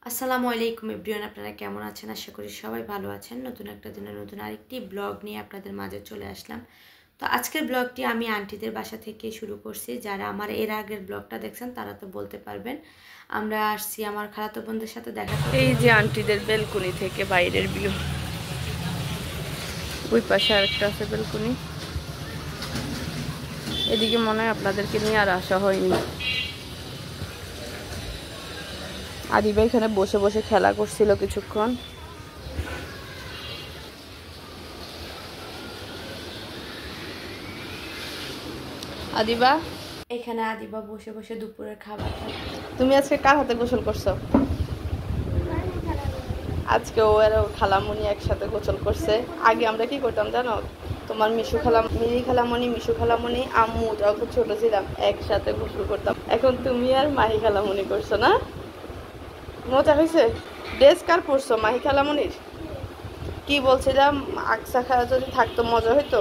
আসসালামু আলাইকুম এভরিওয়ান, আপনারা কেমন আছেন? আশা করি সবাই ভালো আছেন। নতুন একটা দিনে নতুন আরেকটি ব্লগ নিয়ে আপনাদের মাঝে চলে আসলাম। তো আজকের ব্লগটি আমি আন্টিদের বাসা থেকে শুরু করছি। যারা আমার এর আগের ব্লগটা দেখছেন তারা তো বলতে পারবেন। আমরা আসছি আমার খালাতো বোনদের সাথে দেখা করতে। এই যে আন্টিদের বেলকুনি থেকে বাইরের ভিউ। ওই পাশে আরেকটা আছে বেলকুনি। এদিকে মনে হয় আপনাদেরকে নিয়ে আর আসা হয়নি। আদিবা এখানে বসে বসে খেলা করছিল কিছুক্ষণ। আদিবা, এখানে আদিবা বসে বসে দুপুরের খাবার খায়। তুমি আজকে কার হাতে গোসল করছো? আজকে ও আর খালামণি একসাথে গোসল করছে। আগে আমরা কি করতাম জানো? তোমার মিশু খালাম, মিনি খালামণি, মিশু খালামণি, আম্মু যখন ছোট ছিলাম একসাথে গোসল করতাম। এখন তুমি আর মাহি খালামণি করছো না? মজা হয়েছে? ড্রেস কার পরছো? মাহি খালামণির? কি বলছিলাম, আকসা খাওয়া যদি থাকতো মজা হইতো।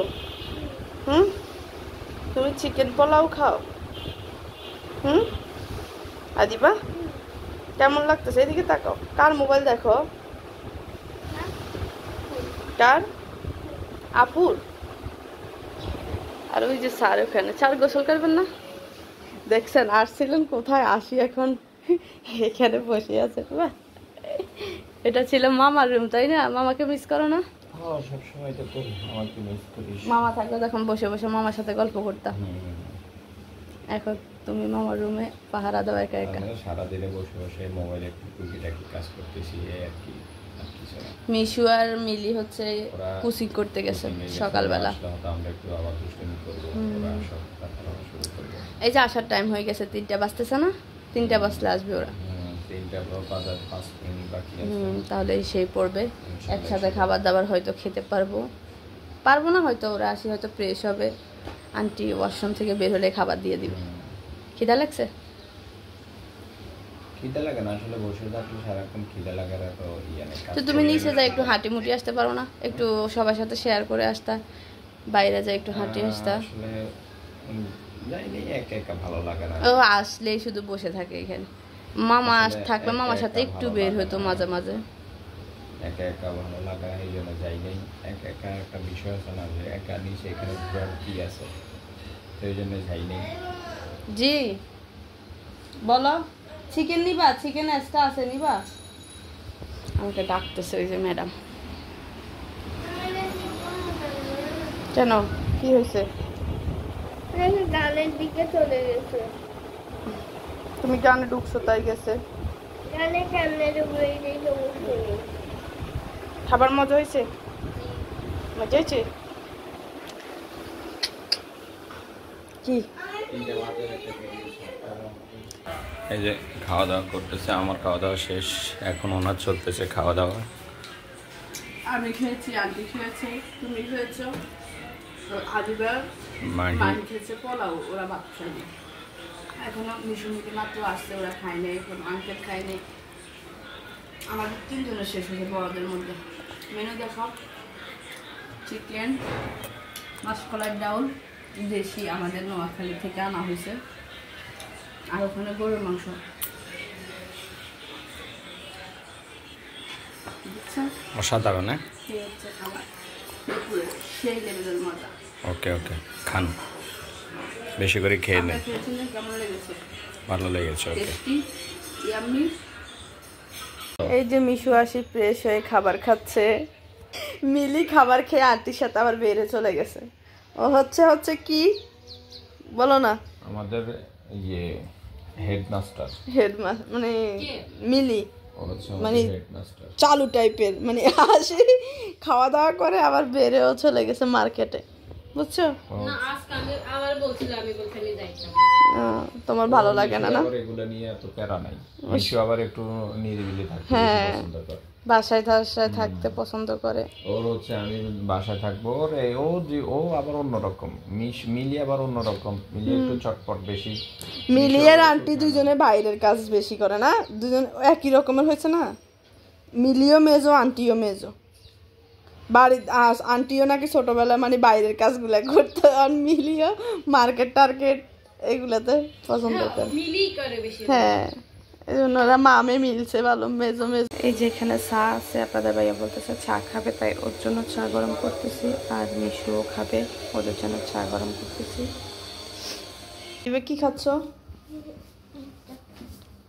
তুমি চিকেন পোলাও খাও? আদিবা কেমন লাগতেছে? এদিকে তাকাও। কার মোবাইল দেখো? কার? আপুর। আর ওই যে স্যার ওখানে, স্যার গোসল করবেন না? দেখছেন আসছিলেন কোথায়, আসি এখন এখানে বসে আছে। বাহ, এটা ছিল মামার রুম, তাই না? মামাকে মিস করো না? মামা থাকলে তখন বসে বসে মামার সাথে গল্প করতাম। এখন তুমি মামার রুমে পাহারা দাও একা একা। সারাদিনে বসে বসে মোবাইলে টুকিটাকি কাজ করতেছি আর কি। মিশু আর মিলি হচ্ছে কুচি করতে গেছে সকালবেলা। এই যে আসার টাইম হয়ে গেছে, 3টা বাজতেছে না? 3টা বাজলে আসবে ওরা। তাহলে সেই পড়বে, একসাথে খাবার দাবার হয়তো খেতে পারবো না হয়তো। ওরা আসি হয়তো ফ্রেশ হবে, আন্টি ওয়াশরুম থেকে বের হলে খাবার দিয়ে দিবে। খিদা লাগছে? খিদা লাগে না আসলে, বসে থাকলে সারাক্ষণ খিদা লাগার এত ইয়া নেই। তো তুমি নিচে যাই একটু হাঁটি মুটি আসতে পারো না? একটু সবার সাথে শেয়ার করে আসতা, বাইরে যাই একটু হাঁটি আসতা। আসলে যাইনি, একা একা ভালো লাগে না। ও আসলেই শুধু বসে থাকে এখানে। মামা থাকলে মামার সাথে একটু বের হইতো মাঝে মাঝে। একা একা ভালো লাগা, এই জন্য যাই নাই। একা একা একটা বিষয় আছে না, যে একা নিচে এখানে ঘোরার কি আছে, সেই জন্য যাই নাই। জি বলো, চিকেন নিবা? চিকেন এক্সট্রা আছে, নিবা? আমাকে ডাকতেছে ওই যে ম্যাডাম। কেন, কি হয়েছে? গানের দিকে চলে গেছে। তুমি গানে ঢুকছো তাই গেছে? গানে কেমনে ঢুকলো এই সমস্যা নেই। খাবার মজা হয়েছে? মজা হয়েছে? কি এই যে খাওয়া দাওয়া করতেছে, আমার খাওয়া দাওয়া শেষ, এখন ওনার চলতেছে খাওয়া দাওয়া। আমি খেয়েছি, আন্টি খেয়েছে, তুমি খেয়েছো, আদিবা মাহি খেয়েছে পোলাও, ওরা ভাত খায়নি। এখনো মিশুমিকে মাত্র আসছে, ওরা খায় নাই, এখন আঙ্কেল খায় নাই। আমাদের 3জনের শেষ হয়েছে বড়দের মধ্যে। মেনু দেখাও। চিকেন, মাসকলাই ডাউল, দেশি, আমাদের নোয়াখালী থেকে আনা হয়েছে। আর ওখানে গরুর মাংস। অসাধারণ। সেই লেভেলের মজা। ওকে ওকে, খান, বেশি করে খেয়ে নেন। কেমন লেগেছে? ভালো লেগেছে। ওকে। এই যে মিশু আসি ফ্রেশ হয়ে খাবার খাচ্ছে। মিলি খাবার খেয়ে আন্টির সাথে আবার বেড়ে চলে গেছে। ও হচ্ছে কি বলো না? আমাদের ইয়ে হেডমাস্টার মানে মিলি মানে হেডমাস্টার চালু টাইপের, মানে আসে খাওয়া দাওয়া করে আবার বেড়েও চলে গেছে মার্কেটে, বুঝছো? তোমার ভালো লাগে না? না এগুলো নিয়ে এত প্যারা নাই। মিশু আবার একটু নিরিবিলি থাকতে পছন্দ করে, বাসায় থাকতে পছন্দ করে। ওর হচ্ছে আমি বাসায় থাকবো, ও আবার অন্যরকম। মিলি আবার অন্যরকম, মিলি একটু চটপট বেশি। মিলি আর আন্টি দুইজনে বাইরের কাজ বেশি করে না? দুজন একই রকমের হয়েছে না? মিলিও মেজো, আন্টিও মেজো। বাড়ির আন্টিও নাকি ছোটবেলায় মানে বাইরের কাজগুলা করতো, আর মিলিও মার্কেট টার্কেট এগুলাতে পছন্দ করে। মিলি করে বেশি। হ্যাঁ, এই জন্য ওরা মামে মিলছে ভালো মেজো মেজো। এই যে এখানে চা আছে, আপনাদের ভাইয়া বলতেছে চা খাবে, তাই ওর জন্য চা গরম করতেছি, আর মিশুও খাবে, ওদের জন্য চা গরম করতেছি। এবার কি খাচ্ছ?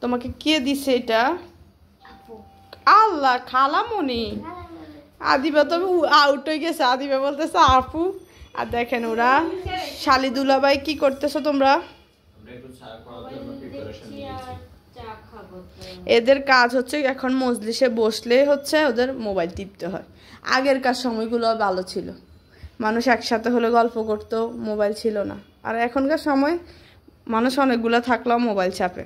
তোমাকে কে দিছে এটা? আল্লাহ, খালামণি। আদিবা তো আউট হয়ে গেছে, আদিবা বলতেছে আপু। আর দেখেন ওরা শালি দুলাভাই কি করতেছো তোমরা? এদের কাজ হচ্ছে এখন মজলিসে বসলে হচ্ছে ওদের মোবাইল টিপতে হয়। আগেরকার সময়গুলো ভালো ছিল, মানুষ একসাথে হলে গল্প করতো, মোবাইল ছিল না। আর এখনকার সময় মানুষ অনেকগুলো থাকলেও মোবাইল চাপে,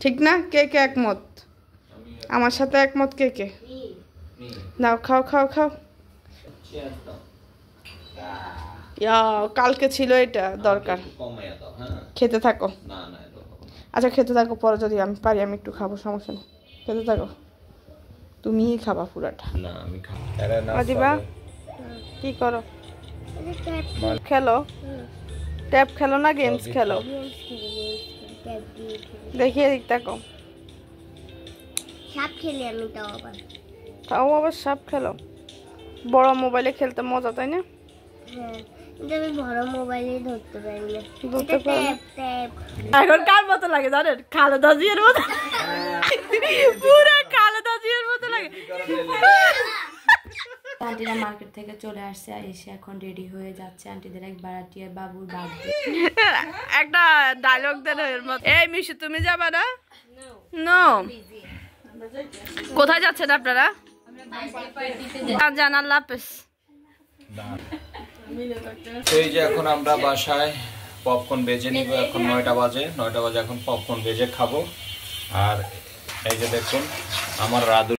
ঠিক না? কে কে একমত? আমার সাথে একমত কে কে? নাও খাও খাও খাও। কালকে ছিল এটা দরকার, খেতে থাকো। আচ্ছা খেতে থাকো, পরে যদি আমি পারি আমি একটু খাবো, সমস্যা নেই, খেতে থাকো। তুমিই খাবা পুরাটা। না আমি খাবো। আদিবা কি করো? খেলো, ট্যাব খেলো না গেমস খেলো? দেখি এদিক তাকো। সাপ খেলি আমি, তাও আবার সাপ খেলো? বড় মোবাইলে খেলতে মজা, তাই না? হ্যাঁ, কিন্তু আমি বড় মোবাইলে ধরতে পারি না। ধরতে পারি না? ট্যাব এখন কার মতো লাগে জানেন? খালেদা জিয়ার মতো, পুরো খালেদা জিয়ার মতো লাগে। আন্টিরা মার্কেট থেকে চলে আসছে, আর এসে এখন রেডি হয়ে যাচ্ছে আন্টিদের এক বারাটিয়া বাবুর বার্থডে। একটা ডায়লগ দেন এর মতো। এই মিশু তুমি যাবা না? নো। কোথায় যাচ্ছেন আপনারা? জান, আল্লাহ হাফেজ। এই যে এখন আমরা বাসায় পপকর্ন বেজে নিব। এখন 9টা বাজে, 9টা বাজে এখন পপকর্ন বেজে খাবো। আর এই যে দেখুন আমার রাধু